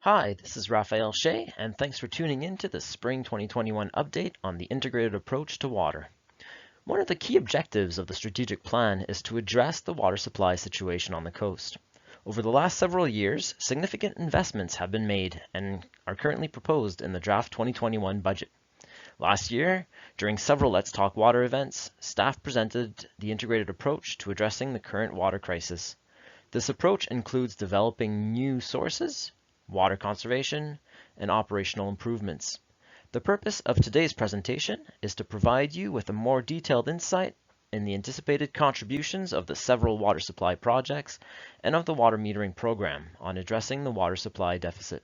Hi, this is Raphael Shea, and thanks for tuning in to the Spring 2021 update on the integrated approach to water. One of the key objectives of the strategic plan is to address the water supply situation on the coast. Over the last several years, significant investments have been made and are currently proposed in the draft 2021 budget. Last year, during several Let's Talk Water events, staff presented the integrated approach to addressing the current water crisis. This approach includes developing new sources, water conservation, and operational improvements. The purpose of today's presentation is to provide you with a more detailed insight in the anticipated contributions of the several water supply projects and of the water metering program on addressing the water supply deficit.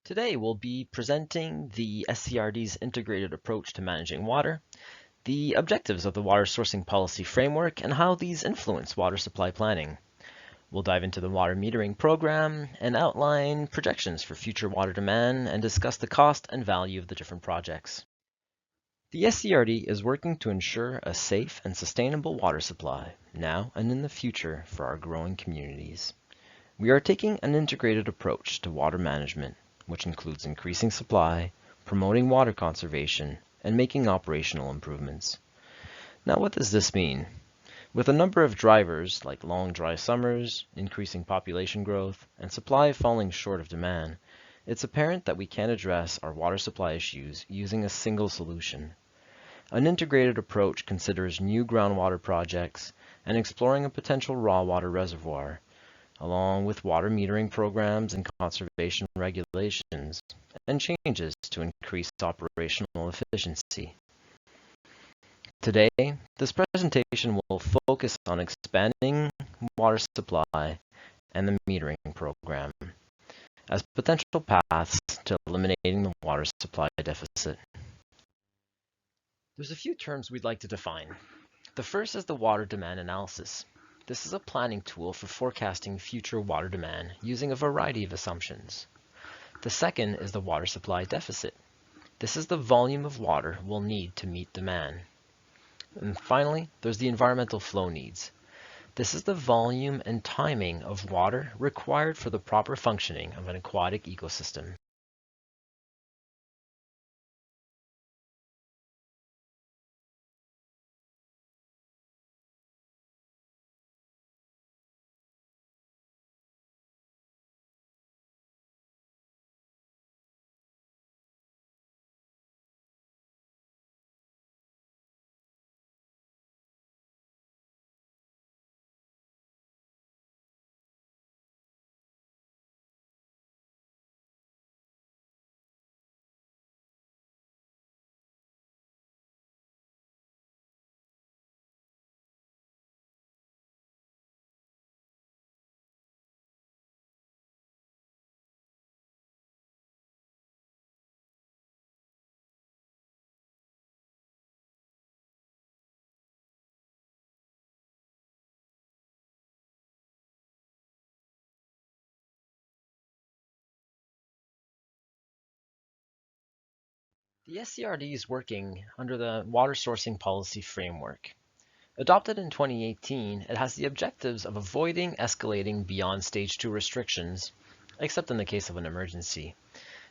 Today we'll be presenting the SCRD's integrated approach to managing water, the objectives of the water sourcing policy framework, and how these influence water supply planning. We'll dive into the water metering program and outline projections for future water demand and discuss the cost and value of the different projects. The SCRD is working to ensure a safe and sustainable water supply now and in the future for our growing communities. We are taking an integrated approach to water management, which includes increasing supply, promoting water conservation, and making operational improvements. Now, what does this mean? With a number of drivers like long dry summers, increasing population growth, and supply falling short of demand, it's apparent that we can't address our water supply issues using a single solution. An integrated approach considers new groundwater projects and exploring a potential raw water reservoir, along with water metering programs and conservation regulations, and changes to increase operational efficiency. Today, this presentation will focus on expanding water supply and the metering program as potential paths to eliminating the water supply deficit. There's a few terms we'd like to define. The first is the water demand analysis. This is a planning tool for forecasting future water demand using a variety of assumptions. The second is the water supply deficit. This is the volume of water we'll need to meet demand. And finally, there's the environmental flow needs. This is the volume and timing of water required for the proper functioning of an aquatic ecosystem. The SCRD is working under the water sourcing policy framework. Adopted in 2018, it has the objectives of avoiding escalating beyond stage 2 restrictions, except in the case of an emergency.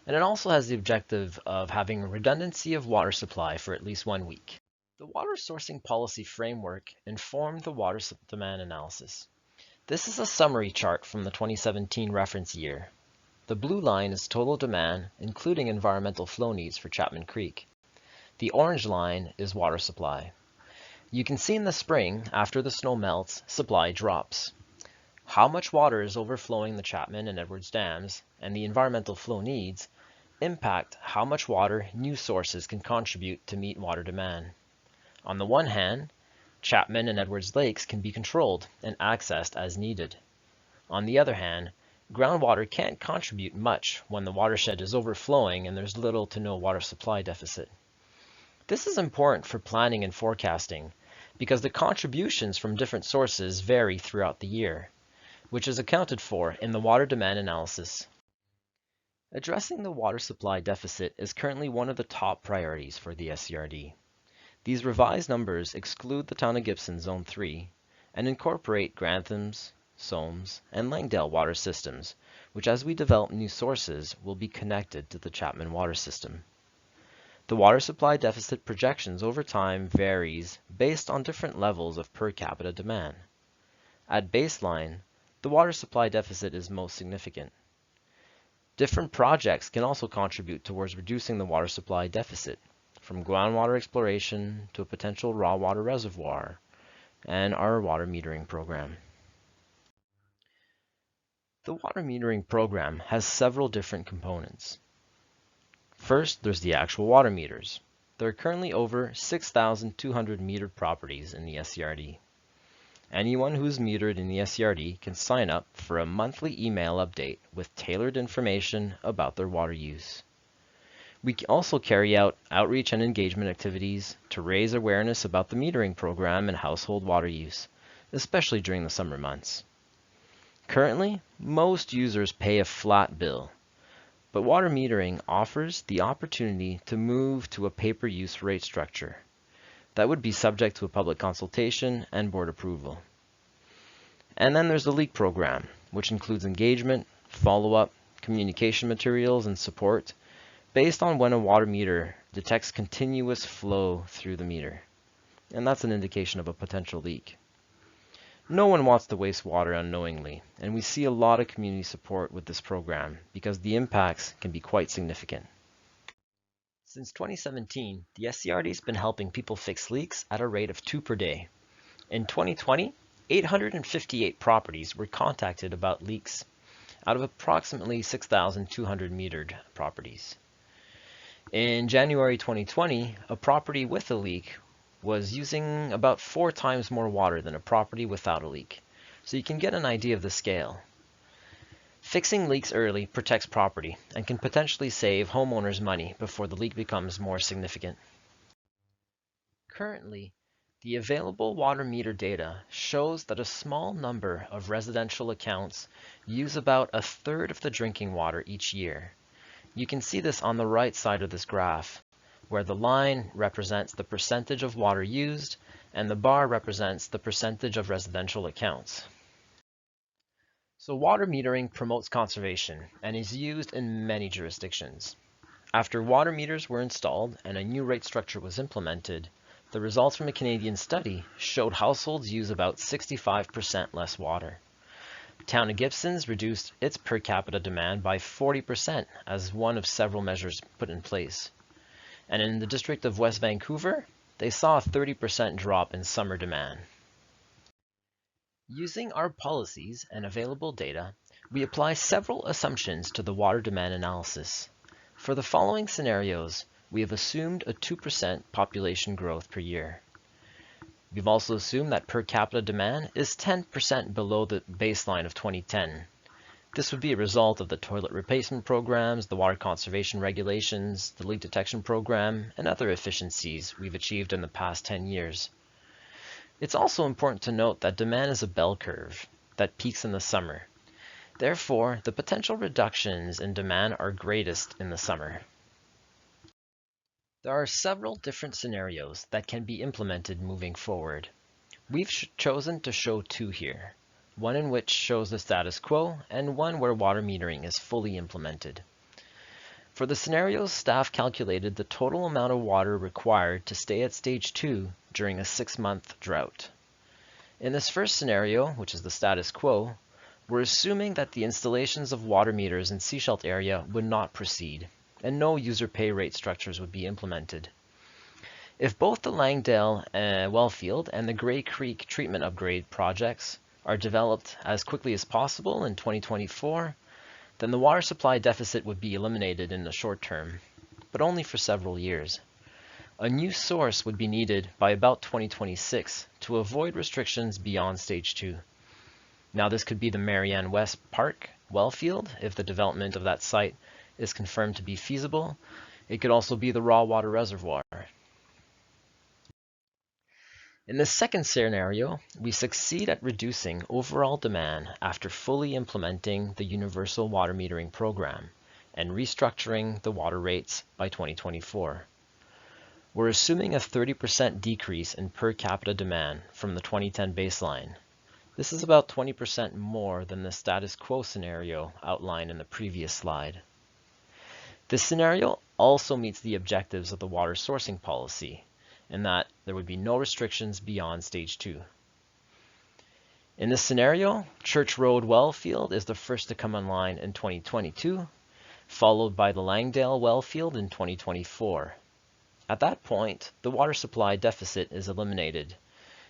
And it also has the objective of having a redundancy of water supply for at least 1 week. The water sourcing policy framework informed the water demand analysis. This is a summary chart from the 2017 reference year. The blue line is total demand, including environmental flow needs for Chapman Creek. The orange line is water supply. You can see in the spring, after the snow melts, supply drops. How much water is overflowing the Chapman and Edwards dams, and the environmental flow needs, impact how much water new sources can contribute to meet water demand. On the one hand, Chapman and Edwards lakes can be controlled and accessed as needed. On the other hand, groundwater can't contribute much when the watershed is overflowing and there's little to no water supply deficit. This is important for planning and forecasting because the contributions from different sources vary throughout the year, which is accounted for in the water demand analysis. Addressing the water supply deficit is currently one of the top priorities for the SCRD. These revised numbers exclude the town of Gibson Zone 3 and incorporate Grantham's, Somes, and Langdale water systems, which as we develop new sources will be connected to the Chapman water system. The water supply deficit projections over time varies based on different levels of per capita demand. At baseline, the water supply deficit is most significant. Different projects can also contribute towards reducing the water supply deficit, from groundwater exploration to a potential raw water reservoir, and our water metering program. The water metering program has several different components. First, there's the actual water meters. There are currently over 6,200 metered properties in the SCRD. Anyone who is metered in the SCRD can sign up for a monthly email update with tailored information about their water use. We also carry out outreach and engagement activities to raise awareness about the metering program and household water use, especially during the summer months. Currently, most users pay a flat bill, but water metering offers the opportunity to move to a pay-per-use rate structure. That would be subject to a public consultation and board approval. And then there's the leak program, which includes engagement, follow-up, communication materials, and support based on when a water meter detects continuous flow through the meter. And that's an indication of a potential leak. No one wants to waste water unknowingly, and we see a lot of community support with this program because the impacts can be quite significant. Since 2017, the SCRD has been helping people fix leaks at a rate of 2 per day. In 2020, 858 properties were contacted about leaks out of approximately 6,200 metered properties. In January 2020, a property with a leak was using about 4 times more water than a property without a leak, so you can get an idea of the scale. Fixing leaks early protects property and can potentially save homeowners money before the leak becomes more significant. Currently, the available water meter data shows that a small number of residential accounts use about a third of the drinking water each year. You can see this on the right side of this graph, where the line represents the percentage of water used and the bar represents the percentage of residential accounts. So water metering promotes conservation and is used in many jurisdictions. After water meters were installed and a new rate structure was implemented, the results from a Canadian study showed households use about 65% less water. Town of Gibson's reduced its per capita demand by 40% as one of several measures put in place. And in the district of West Vancouver, they saw a 30% drop in summer demand. Using our policies and available data, we apply several assumptions to the water demand analysis. For the following scenarios, we have assumed a 2% population growth per year. We've also assumed that per capita demand is 10% below the baseline of 2010. This would be a result of the toilet replacement programs, the water conservation regulations, the leak detection program, and other efficiencies we've achieved in the past 10 years. It's also important to note that demand is a bell curve that peaks in the summer. Therefore, the potential reductions in demand are greatest in the summer. There are several different scenarios that can be implemented moving forward. We've chosen to show 2 here. One in which shows the status quo, and one where water metering is fully implemented. For the scenarios, staff calculated the total amount of water required to stay at stage 2 during a 6-month drought. In this first scenario, which is the status quo, we're assuming that the installations of water meters in Seashelt area would not proceed, and no user pay rate structures would be implemented. If both the Langdale Wellfield and the Grey Creek treatment upgrade projects are developed as quickly as possible in 2024, then the water supply deficit would be eliminated in the short term, but only for several years. A new source would be needed by about 2026 to avoid restrictions beyond stage 2. Now this could be the Marianne West Park Wellfield if the development of that site is confirmed to be feasible. It could also be the raw water reservoir. In the second scenario, we succeed at reducing overall demand after fully implementing the universal water metering program and restructuring the water rates by 2024. We're assuming a 30% decrease in per capita demand from the 2010 baseline. This is about 20% more than the status quo scenario outlined in the previous slide. This scenario also meets the objectives of the water sourcing policy, in that there would be no restrictions beyond stage 2. In this scenario, Church Road well field is the first to come online in 2022, followed by the Langdale well field in 2024. At that point, the water supply deficit is eliminated,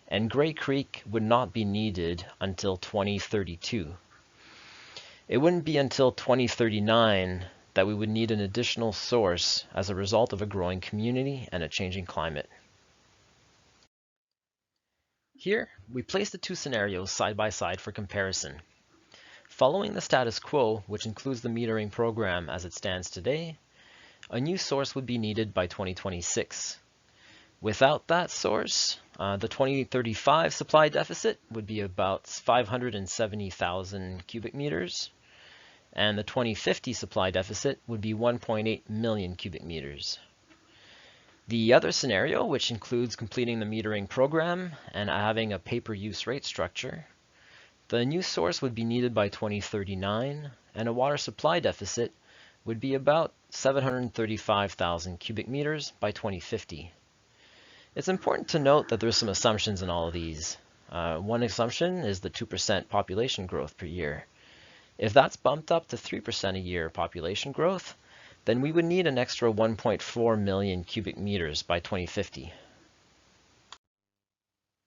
and Grey Creek would not be needed until 2032. It wouldn't be until 2039 that we would need an additional source as a result of a growing community and a changing climate. Here, we place the two scenarios side by side for comparison. Following the status quo, which includes the metering program as it stands today, a new source would be needed by 2026. Without that source, the 2035 supply deficit would be about 570,000 cubic meters, and the 2050 supply deficit would be 1.8 million cubic meters. The other scenario, which includes completing the metering program and having a pay-per-use rate structure, the new source would be needed by 2039, and a water supply deficit would be about 735,000 cubic meters by 2050. It's important to note that there's some assumptions in all of these. One assumption is the 2% population growth per year. If that's bumped up to 3% a year population growth, then we would need an extra 1.4 million cubic meters by 2050.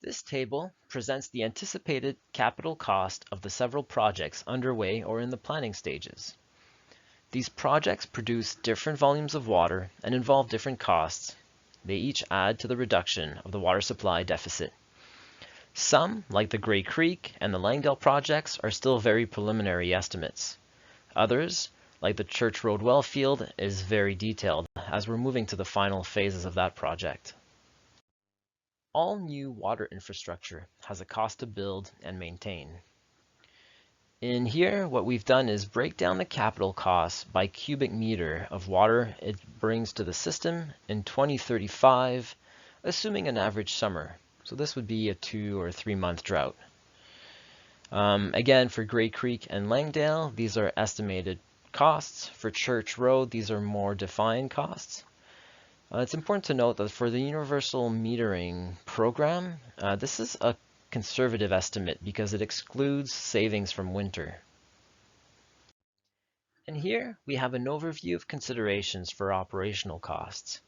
This table presents the anticipated capital cost of the several projects underway or in the planning stages. These projects produce different volumes of water and involve different costs. They each add to the reduction of the water supply deficit. Some, like the Grey Creek and the Langdale projects, are still very preliminary estimates. Others, like the Church Road well field, is very detailed, as we're moving to the final phases of that project. All new water infrastructure has a cost to build and maintain. In here, what we've done is break down the capital costs by cubic meter of water it brings to the system in 2035, assuming an average summer. So this would be a 2 or 3 month drought. Again, for Grey Creek and Langdale, these are estimated costs. For Church Road, these are more defined costs. It's important to note that for the universal metering program, this is a conservative estimate because it excludes savings from winter. And here we have an overview of considerations for operational costs.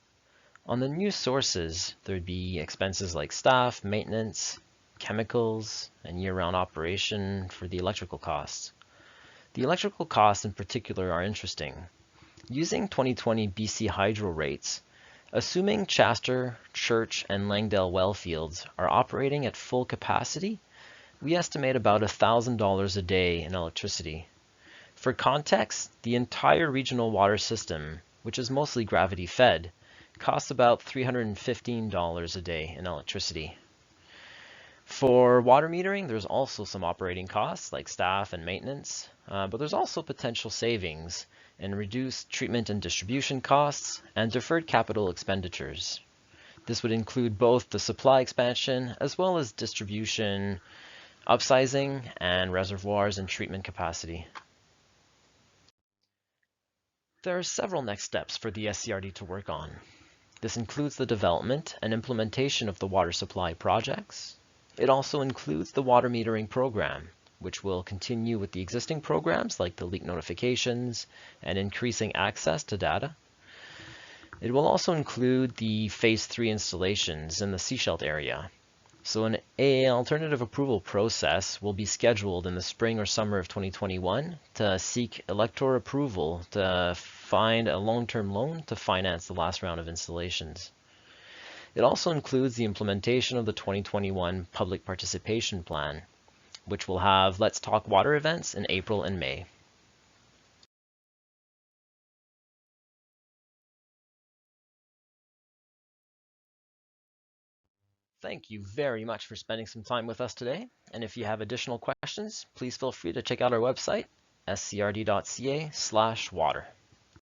On the new sources, there'd be expenses like staff, maintenance, chemicals, and year-round operation for the electrical costs. The electrical costs in particular are interesting. Using 2020 BC hydro rates, assuming Chester, Church, and Langdale well fields are operating at full capacity, we estimate about $1,000 a day in electricity. For context, the entire regional water system, which is mostly gravity fed, costs about $315 a day in electricity. For water metering, there's also some operating costs like staff and maintenance, but there's also potential savings in reduced treatment and distribution costs and deferred capital expenditures. This would include both the supply expansion as well as distribution, upsizing, and reservoirs and treatment capacity. There are several next steps for the SCRD to work on. This includes the development and implementation of the water supply projects. It also includes the water metering program, which will continue with the existing programs like the leak notifications and increasing access to data. It will also include the Phase 3 installations in the Seashelt area. So an alternative approval process will be scheduled in the spring or summer of 2021 to seek elector approval to find a long-term loan to finance the last round of installations. It also includes the implementation of the 2021 Public Participation Plan, which will have Let's Talk Water events in April and May. Thank you very much for spending some time with us today. And if you have additional questions, please feel free to check out our website, scrd.ca/water.